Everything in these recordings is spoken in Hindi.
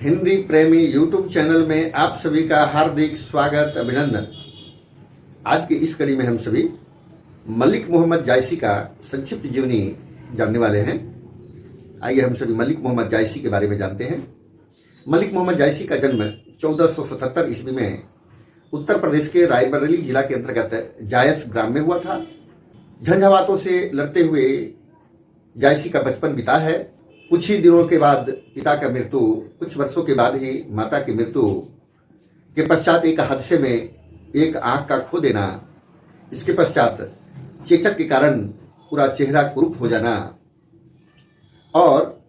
हिंदी प्रेमी यूट्यूब चैनल में आप सभी का हार्दिक स्वागत अभिनंदन। आज की इस कड़ी में हम सभी मलिक मोहम्मद जायसी का संक्षिप्त जीवनी जानने वाले हैं। आइए हम सभी मलिक मोहम्मद जायसी के बारे में जानते हैं। मलिक मोहम्मद जायसी का जन्म 1477 ईस्वी में उत्तर प्रदेश के रायबरेली जिला के अंतर्गत जायस ग्राम में हुआ था। झंझावातों से लड़ते हुए जायसी का बचपन बीता है। कुछ ही दिनों के बाद पिता का मृत्यु, कुछ वर्षों के बाद ही माता की मृत्यु के पश्चात एक हादसे में एक आंख का खो देना, इसके पश्चात चेचक के कारण पूरा चेहरा कुरूप हो जाना और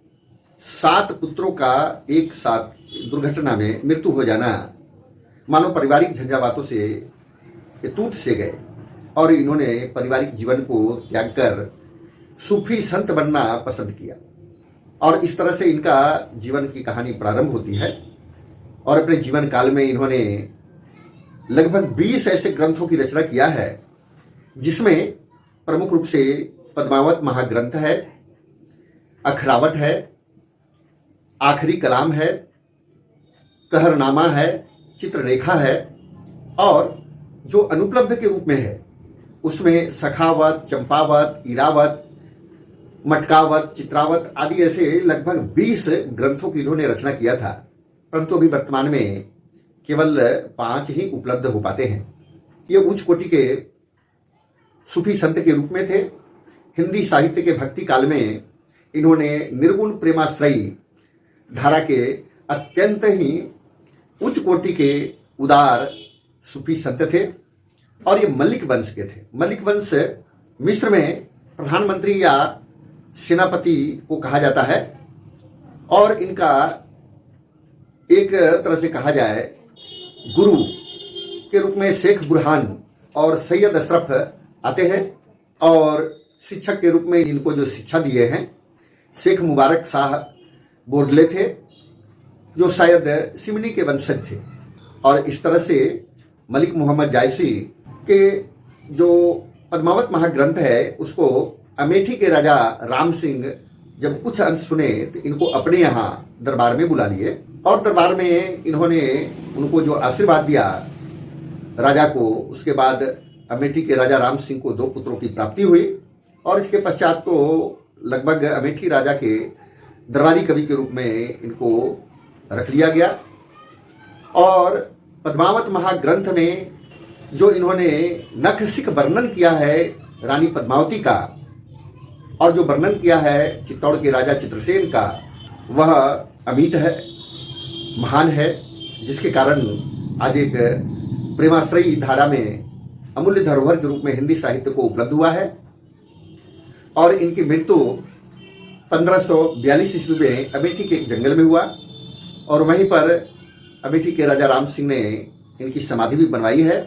7 पुत्रों का एक साथ दुर्घटना में मृत्यु हो जाना, मानो पारिवारिक झंझावातों से ये टूट से गए और इन्होंने पारिवारिक जीवन को त्याग कर सूफी संत बनना पसंद किया। और इस तरह से इनका जीवन की कहानी प्रारंभ होती है और अपने जीवन काल में इन्होंने लगभग 20 ऐसे ग्रंथों की रचना किया है, जिसमें प्रमुख रूप से पद्मावत महाग्रंथ है, अखरावट है, आखिरी कलाम है, कहरनामा है, चित्ररेखा है और जो अनुपलब्ध के रूप में है उसमें सखावत, चंपावत, इरावत, मटकावत, चित्रावत आदि ऐसे लगभग 20 ग्रंथों की इन्होंने रचना किया था, परंतु अभी वर्तमान में केवल 5 ही उपलब्ध हो पाते हैं। ये उच्च कोटि के सूफी संत के रूप में थे। हिंदी साहित्य के भक्ति काल में इन्होंने निर्गुण प्रेमाश्रयी धारा के अत्यंत ही उच्च कोटि के उदार सूफी संत थे और ये मलिक वंश के थे। मलिक वंश मिस्र में प्रधानमंत्री या सेनापति को कहा जाता है और इनका एक तरह से कहा जाए गुरु के रूप में शेख बुरहान और सैयद अशरफ आते हैं और शिक्षक के रूप में इनको जो शिक्षा दिए हैं शेख मुबारक शाह बोडले थे, जो शायद सिमनी के वंशज थे। और इस तरह से मलिक मोहम्मद जायसी के जो पद्मावत महाग्रंथ है उसको अमेठी के राजा राम सिंह जब कुछ अंश सुने तो इनको अपने यहाँ दरबार में बुला लिए और दरबार में इन्होंने उनको जो आशीर्वाद दिया राजा को, उसके बाद अमेठी के राजा राम सिंह को 2 पुत्रों की प्राप्ति हुई और इसके पश्चात तो लगभग अमेठी राजा के दरबारी कवि के रूप में इनको रख लिया गया। और पद्मावत महाग्रंथ में जो इन्होंने नखशिख वर्णन किया है रानी पद्मावती का और जो वर्णन किया है चित्तौड़ के राजा चित्रसेन का, वह अमिट है, महान है, जिसके कारण आज एक प्रेमाश्रयी धारा में अमूल्य धरोहर के रूप में हिंदी साहित्य को उपलब्ध हुआ है। और इनकी मृत्यु 1542 ईस्वी में अमेठी के एक जंगल में हुआ और वहीं पर अमेठी के राजा राम सिंह ने इनकी समाधि भी बनवाई है।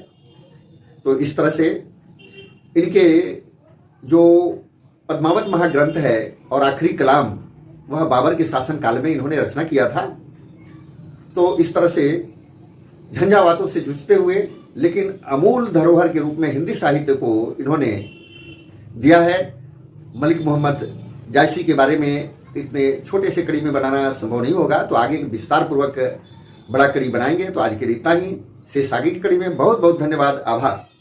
तो इस तरह से इनके जो पद्मावत महाग्रंथ है और आखिरी कलाम वह बाबर के शासन काल में इन्होंने रचना किया था। तो इस तरह से झंझावातों से जूझते हुए लेकिन अमूल धरोहर के रूप में हिंदी साहित्य को इन्होंने दिया है। मलिक मोहम्मद जायसी के बारे में इतने छोटे से कड़ी में बनाना संभव नहीं होगा, तो आगे विस्तार पूर्वक बड़ा कड़ी बनाएंगे। तो आज के लिए इतना ही। शेष आगे की कड़ी में बहुत बहुत धन्यवाद, आभार।